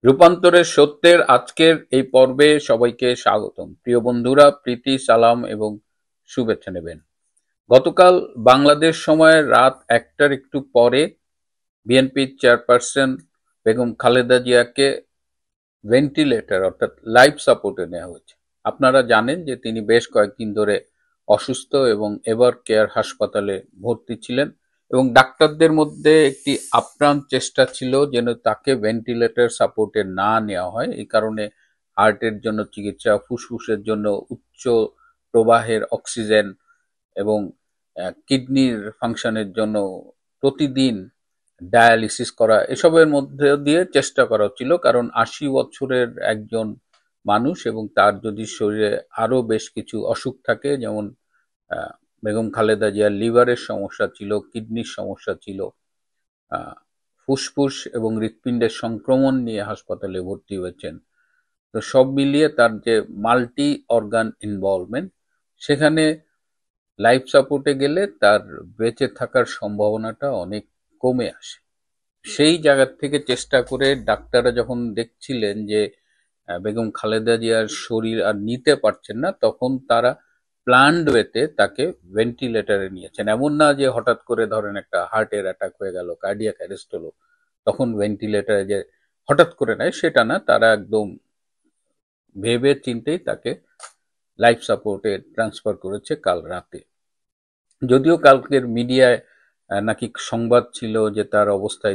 রূপান্তরের সত্যের আজকের এই পর্বে সবাইকে স্বাগতম। প্রিয় বন্ধুরা, প্রীতি, সালাম এবং শুভেচ্ছা নেবেন। গতকাল বাংলাদেশ সময় রাত ১টার একটু পরে বিএনপির চেয়ারপারসন বেগম খালেদা জিয়াকে ভেন্টিলেটর অর্থাৎ লাইফ সাপোর্টে নেওয়া হয়েছে। আপনারা জানেন যে তিনি বেশ কয়েকদিন ধরে অসুস্থ এবং এভার কেয়ার হাসপাতালে ভর্তি ছিলেন এবং ডাক্তারদের মধ্যে একটি আপ্রাণ চেষ্টা ছিল যেন তাকে ভেন্টিলেটর সাপোর্টে না নেওয়া হয়। এই কারণে হার্টের জন্য চিকিৎসা, ফুসফুসের জন্য উচ্চ প্রবাহের অক্সিজেন এবং কিডনির ফাংশনের জন্য প্রতিদিন ডায়ালিসিস করা, এসবের মধ্যে দিয়ে চেষ্টা করা হচ্ছিল। কারণ ৮০ বছরের একজন মানুষ এবং তার যদি শরীরে আরো বেশ কিছু অসুখ থাকে, যেমন আহ, বেগম খালেদা জিয়ার লিভারের সমস্যা ছিল, কিডনির সমস্যা ছিল, আহ, ফুসফুস এবং হৃৎপিণ্ডের সংক্রমণ নিয়ে হাসপাতালে ভর্তি হয়েছেন। তো সব মিলিয়ে তার যে মাল্টি অর্গান ইনভলভমেন্ট, সেখানে লাইফ সাপোর্টে গেলে তার বেঁচে থাকার সম্ভাবনাটা অনেক কমে আসে। সেই জায়গা থেকে চেষ্টা করে ডাক্তাররা যখন দেখছিলেন যে বেগম খালেদা জিয়ার শরীর আর নিতে পারছেন না, তখন তারা প্ল্যান্ড ওয়েতে তাকে ভেন্টিলেটরে নিয়েছেন। এমন না যে হঠাৎ করে ধরেন একটা হার্টের অ্যাটাক হয়ে গেল, কার্ডিয়াক অ্যারেস্ট হলো, তখন ভেন্টিলেটরে যে হঠাৎ করে নেয় সেটা না, তারা একদম ভেবে চিন্তেই তাকে লাইফ সাপোর্টে ট্রান্সফার করেছে কাল রাতে। যদিও কালকের মিডিয়ায় নাকি সংবাদ ছিল যে তার অবস্থা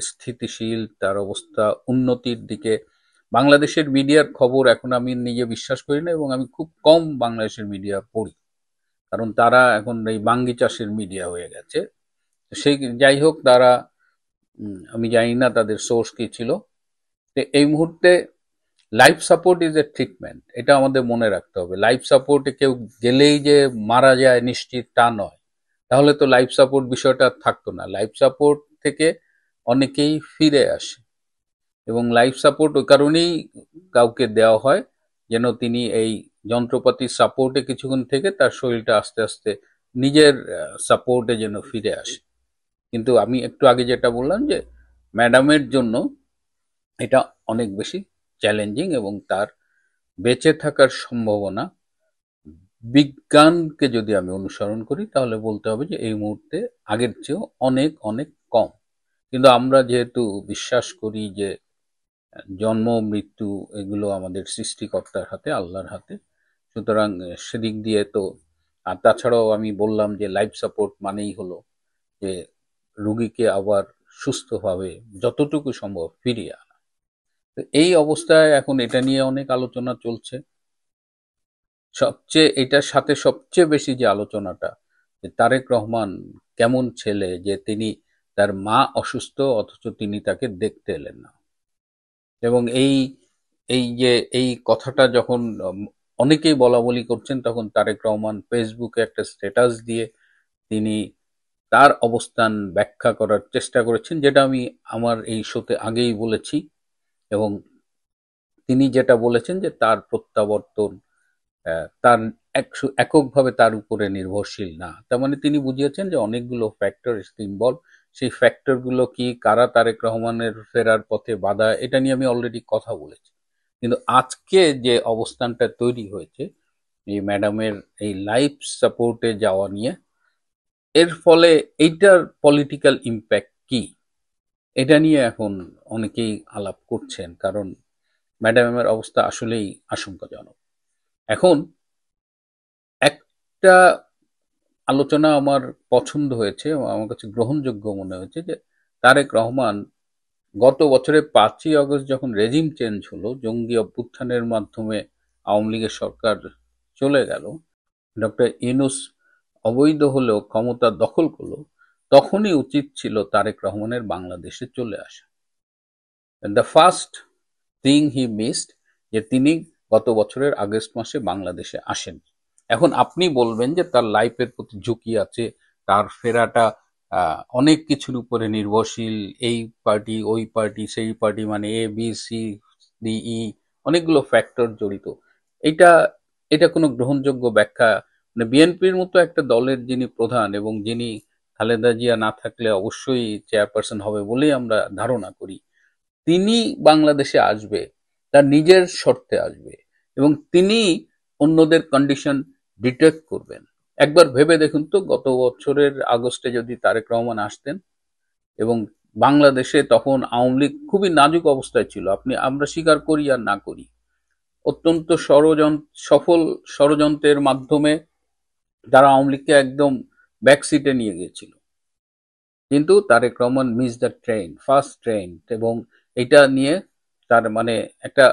স্থিতিশীল, তার অবস্থা উন্নতির দিকে। বাংলাদেশের মিডিয়ার খবর এখন আমি নিজে বিশ্বাস করি না এবং আমি খুব কম বাংলাদেশের মিডিয়া পড়ি, কারণ তারা এখন এই বাঙ্গি চাষের মিডিয়া হয়ে গেছে। সেই যাই হোক, তারা আমি জানি না তাদের সোর্স কি ছিল। তো এই মুহূর্তে life support is a treatment, এটা আমাদের মনে রাখতে হবে। লাইফ সাপোর্টে কেউ গেলেই যে মারা যায় নিশ্চিত তা নয়, তাহলে তো লাইফ সাপোর্ট বিষয়টা থাকতো না। লাইফ সাপোর্ট থেকে অনেকেই ফিরে আসে এবং লাইফ সাপোর্ট ওই কারণেই কাউকে দেওয়া হয় যেন তিনি এই যন্ত্রপাতির সাপোর্টে কিছুক্ষণ থেকে তার শরীরটা আস্তে আস্তে নিজের সাপোর্টে যেন ফিরে আসে। কিন্তু আমি একটু আগে যেটা বললাম যে ম্যাডামের জন্য এটা অনেক বেশি চ্যালেঞ্জিং এবং তার বেঁচে থাকার সম্ভাবনা, বিজ্ঞানকে যদি আমি অনুসরণ করি তাহলে বলতে হবে যে এই মুহূর্তে আগের চেয়েও অনেক অনেক কম। কিন্তু আমরা যেহেতু বিশ্বাস করি যে জন্ম মৃত্যু এগুলো আমাদের সৃষ্টিকর্তার হাতে, আল্লাহর হাতে, সুতরাং সেদিক দিয়ে তো। আর তাছাড়াও আমি বললাম যে লাইফ সাপোর্ট মানেই হলো যে রুগীকে আবার সুস্থভাবে যতটুকু সম্ভব ফিরিয়ে আনা। তো এই অবস্থায় এখন এটা নিয়ে অনেক আলোচনা চলছে। এটার সাথে সবচেয়ে বেশি যে আলোচনাটা, যে তারেক রহমান কেমন ছেলে যে তিনি, তার মা অসুস্থ অথচ তিনি তাকে দেখতে এলেন না। এবং এই এই যে এই কথাটা যখন অনেকেই বলা বলি করছেন, তখন তারেক রহমান ফেসবুকে একটা স্ট্যাটাস দিয়ে তিনি তার অবস্থান ব্যাখ্যা করার চেষ্টা করেছেন, যেটা আমি আমার এই শোতে আগেই বলেছি। এবং তিনি যেটা বলেছেন যে তার প্রত্যাবর্তন তার এককভাবে তার উপরে নির্ভরশীল না। তার মানে তিনি বুঝিয়েছেন যে অনেকগুলো ফ্যাক্টর ইনভলভ। সেই ফ্যাক্টরগুলো কি, কারা তারেক রহমানের ফেরার পথে বাধা, এটা নিয়ে আমি অলরেডি কথা বলেছি। কিন্তু আজকে যে অবস্থানটা তৈরি হয়েছে এই ম্যাডামের এই লাইফ সাপোর্টে যাওয়া নিয়ে, এর ফলে এইটার পলিটিক্যাল ইম্প্যাক্ট কি, এটা নিয়ে এখন অনেকেই আলাপ করছেন। কারণ ম্যাডামের অবস্থা আসলেই আশঙ্কাজনক। এখন একটা আলোচনা আমার পছন্দ হয়েছে এবং আমার কাছে গ্রহণযোগ্য মনে হয়েছে যে তারেক রহমান গত বছরের ৫ই আগস্ট যখন রেজিম চেঞ্জ হলো, জঙ্গি অভ্যুত্থানের মাধ্যমে আওয়ামী লীগের সরকার চলে গেল, ডক্টর ইউনূস অবৈধ হলেও ক্ষমতা দখল করলো, তখনই উচিত ছিল তারেক রহমানের বাংলাদেশে চলে আসা। The first thing he missed, যে তিনি গত বছরের আগস্ট মাসে বাংলাদেশে আসেন। এখন আপনি বলবেন যে তার লাইফের প্রতি ঝুঁকি আছে, তার ফেরাটা অনেক কিছুর উপরে নির্ভরশীল, এই পার্টি ওই পার্টি সেই পার্টি, মানে A B C D E, অনেকগুলো ফ্যাক্টর জড়িত। এটা এটা কোনো গ্রহণযোগ্য ব্যাখ্যা, মানে বিএনপির মতো একটা দলের যিনি প্রধান এবং যিনি খালেদা জিয়া না থাকলে অবশ্যই চেয়ারপারসন হবে বলেই আমরা ধারণা করি, তিনি বাংলাদেশে আসবে, তার নিজের শর্তে আসবে এবং তিনি অন্যদের কন্ডিশন ডিটেক্ট করবেন। একবার ভেবে দেখুন তো, গত বছরের আগস্টে যদি তারেক রহমান আসতেন এবং বাংলাদেশে তখন আওয়ামী লীগ খুবই নাজুক অবস্থায় ছিল, আমরা স্বীকার করি আর না করি, অত্যন্ত সফল ষড়যন্ত্রের মাধ্যমে তারা আওয়ামী লীগকে একদম ব্যাকসিটে নিয়ে গিয়েছিল, কিন্তু Tarique Rahman miss the train, first train, এবং এটা নিয়ে তার মানে একটা,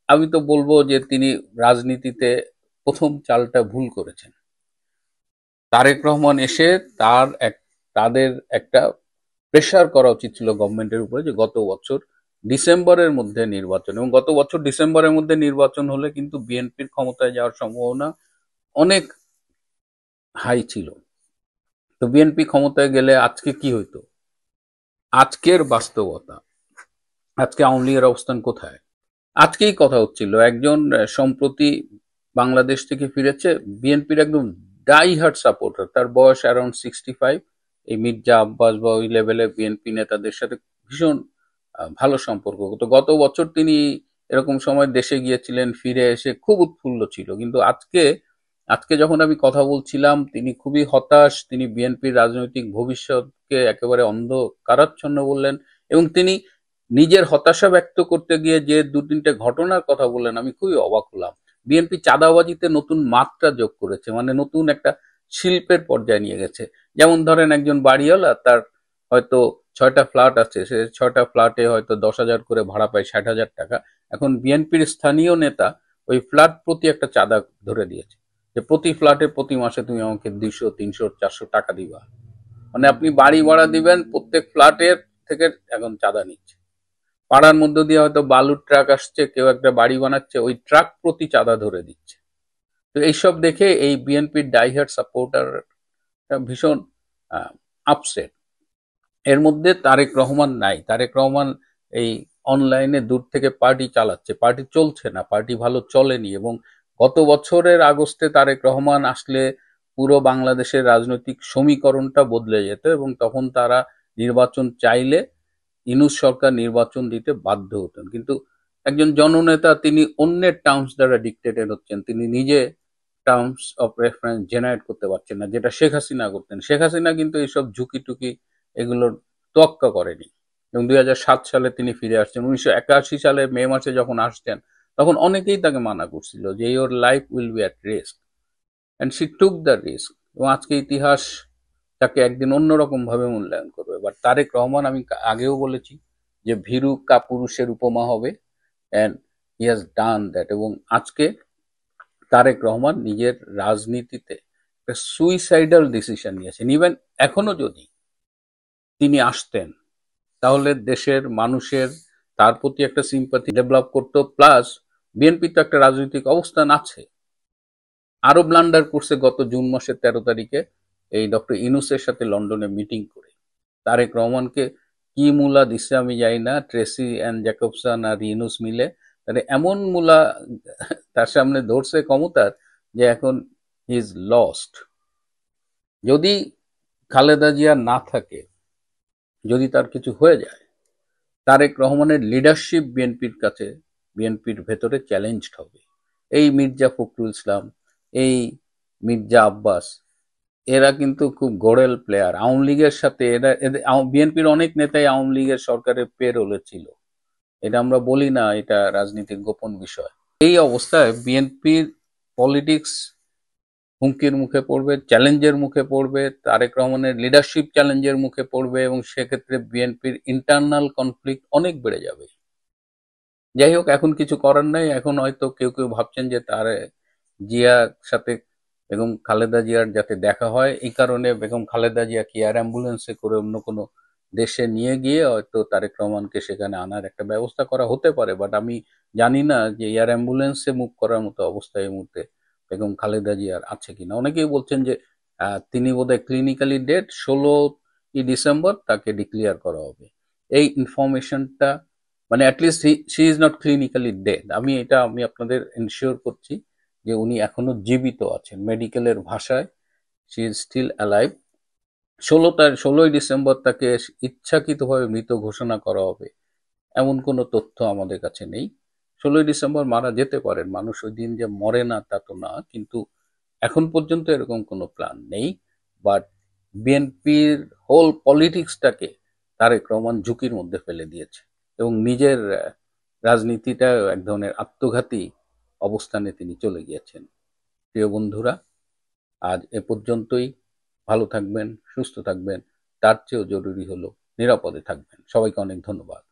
আমি তো বলবো যে তিনি রাজনীতিতে প্রথম চালটা ভুল করেছেন। তারেক রহমান এসে তাদের একটা প্রেসার করা উচিত ছিল গভর্নমেন্টের উপরে যে গত বছর ডিসেম্বরের মধ্যে নির্বাচন, এবং গত বছর ডিসেম্বরের মধ্যে নির্বাচন হলে কিন্তু বিএনপির ক্ষমতায় যাওয়ার সম্ভাবনা অনেক হাই ছিল। তো বিএনপি ক্ষমতায় গেলে আজকে কি হইতো? আজকের বাস্তবতা, আজকে আওয়ামী লীগের অবস্থান কোথায়? আজকেই কথা হচ্ছিল, একজন সম্প্রতি বাংলাদেশ থেকে ফিরেছে, বিএনপির একদম ডাই হার্ট সাপোর্টার, তার বয়স অ্যারাউন্ড 65। এই মির্জা আব্বাস বা ওই লেভেলে বিএনপি নেতাদের সাথে ভীষণ ভালো সম্পর্ক। তো গত বছর তিনি এরকম সময় দেশে গিয়েছিলেন, ফিরে এসে খুব উৎফুল্ল ছিল, কিন্তু আজকে আজকে যখন আমি কথা বলছিলাম তিনি খুবই হতাশ, তিনি বিএনপির রাজনৈতিক ভবিষ্যৎকে একেবারে অন্ধকারাচ্ছন্ন বললেন, এবং তিনি নিজের হতাশা ব্যক্ত করতে গিয়ে যে দু তিনটে ঘটনার কথা বললেন, আমি খুবই অবাক হলাম। বিএনপি চাঁদাবাজিতে নতুন মাত্রা যোগ করেছে, মানে নতুন একটা শিল্পের পর্যায়ে নিয়ে গেছে। যেমন ধরেন একজন বাড়িওয়ালা, তার হয়তো 6টা ফ্ল্যাট আছে, সে 6টা ফ্ল্যাটে হয়তো 10,000 করে ভাড়া পায়, 60,000 টাকা। এখন বিএনপির স্থানীয় নেতা ওই ফ্ল্যাট প্রতি একটা চাঁদা ধরে দিয়েছে, যে প্রতি ফ্ল্যাটে প্রতি মাসে তুমি আমাকে 200, 300, 400 টাকা দিবা। মানে আপনি বাড়ি ভাড়া দিবেন, প্রত্যেক ফ্ল্যাটের থেকে এখন চাঁদা নিচ্ছে। পাড়ার মধ্য দিয়ে হয়তো বালুর ট্রাক আসছে, কেউ একটা বাড়ি বানাচ্ছে, ওই ট্রাক প্রতি চাঁদা ধরে দিচ্ছে। তো এইসব দেখে এই বিএনপির ডাইহার্ড সাপোর্টার ভীষণ আপসেট। এর মধ্যে তারেক রহমান নাই, তারেক রহমান এই অনলাইনে দূর থেকে পার্টি চালাচ্ছে, পার্টি চলছে না, পার্টি ভালো চলেনি। এবং গত বছরের আগস্টে তারেক রহমান আসলে পুরো বাংলাদেশের রাজনৈতিক সমীকরণটা বদলে যেত, এবং তখন তারা নির্বাচন চাইলে ইউনূস সরকার নির্বাচন দিতে বাধ্য হতেন। কিন্তু একজন জননেতা, তিনি অন্যের টার্মস দ্বারা ডিক্টেটেড হচ্ছেন, তিনি নিজে টার্মস অফ রেফারেন্স জেনারেট করতে পারছেন না, যেটা শেখ হাসিনা করতেন। শেখ হাসিনা কিন্তু এইসব ঝুঁকি টুকি এগুলোর তোয়াক্কা করেনি, এবং 2007 সালে তিনি ফিরে আসছেন। 1981 সালে মে মাসে যখন আসছেন, তখন অনেকেই তাকে মানা করছিল যে your life will be at risk, and she took the risk. এবং আজকে ইতিহাস তাকে একদিন অন্যরকম ভাবে মূল্যায়ন করবে। বাট তারেক রহমান, আমি আগেও বলেছি যে ভীরু কাপুরুষের উপমা হবে, and he has done that. এবং আজকে তারেক রহমান নিজের রাজনীতিতে একটা সুইসাইডাল ডিসিশন নিয়েছেন। ইভেন এখনো যদি তিনি আসতেন, তাহলে দেশের মানুষের তার প্রতি একটা সিম্পাথি ডেভেলপ করতো, প্লাস বিএনপি তো একটা রাজনৈতিক অবস্থান আছে। আরো ব্লান্ডার করছে গত জুন মাসের 13 তারিখে এই ডক্টর ইউনূসের সাথে লন্ডনে মিটিং করে। তারেক রহমানকে কি মূলা দিচ্ছে আমি জানি না, ট্রেসি অ্যান্ড জ্যাকবসন আর ইউনূস মিলে তাহলে এমন মূলা তার সামনে ধরছে ক্ষমতার, যে এখন হি ইজ লস্ট। যদি খালেদা জিয়া না থাকে, যদি তার কিছু হয়ে যায়, তারেক রহমানের লিডারশিপ বিএনপির কাছে, বিএনপির ভেতরে চ্যালেঞ্জড হবে। এই মির্জা ফখরুল ইসলাম, এই মির্জা আব্বাস, এরা কিন্তু খুব গোড়েল প্লেয়ার আওয়ামী লীগের সাথে। এরা বিএনপির অনেক নেতাই আওয়ামী লীগের সরকারের পেরোলে ছিল, এটা আমরা বলি না, এটা রাজনীতির গোপন বিষয়। এই অবস্থায় বিএনপির পলিটিক্স হুমকির মুখে পড়বে, চ্যালেঞ্জের মুখে পড়বে, তারেক রহমানের লিডারশিপ চ্যালেঞ্জের মুখে পড়বে, এবং সেক্ষেত্রে বিএনপির ইন্টারনাল কনফ্লিক্ট অনেক বেড়ে যাবে। যাই হোক, এখন কিছু করার নাই। এখন হয়তো কেউ কেউ ভাবছেন যে তার জিয়ার সাথে বেগম খালেদা জিয়ার যাতে দেখা হয়, এই কারণে বেগম খালেদা জিয়াকে এয়ার অ্যাম্বুলেন্সে করে অন্য কোনো দেশে নিয়ে গিয়ে হয়তো তারেক রহমানকে সেখানে আনার একটা ব্যবস্থা করা হতে পারে। বাট আমি জানি না যে এয়ার অ্যাম্বুলেন্সে মুভ করার মতো অবস্থা এই মুহূর্তে বেগম খালেদা জিয়ার আছে কিনা। অনেকেই বলছেন যে তিনি বোধহয় ক্লিনিক্যালি ডেড, 16ই ডিসেম্বর তাকে ডিক্লেয়ার করা হবে। এই ইনফরমেশনটা মানে at least she is not clinically dead, আমি আপনাদের এনশিওর করছি যে উনি এখনো জীবিত আছেন। মেডিকেলের ভাষায় শি ইজ স্টিল অ্যালাইভ। 16ই ডিসেম্বর তাকে ইচ্ছাকৃতভাবে মৃত ঘোষণা করা হবে, এমন কোনো তথ্য আমাদের কাছে নেই। 16ই ডিসেম্বর মারা যেতে পারেন, মানুষ ওই দিন যে মরে না তা তো না, কিন্তু এখন পর্যন্ত এরকম কোনো প্ল্যান নেই। বাট বিএনপির হোল পলিটিক্সটাকে তারেক রহমান ঝুঁকির মধ্যে ফেলে দিয়েছে এবং নিজের রাজনীতিটা এক ধরনের আত্মঘাতী অবস্থানে তিনি চলে গিয়েছেন। প্রিয় বন্ধুরা, আজ এ পর্যন্তই। ভালো থাকবেন, সুস্থ থাকবেন, তার চেয়েও জরুরি হলো নিরাপদে থাকবেন। সবাইকে অনেক ধন্যবাদ।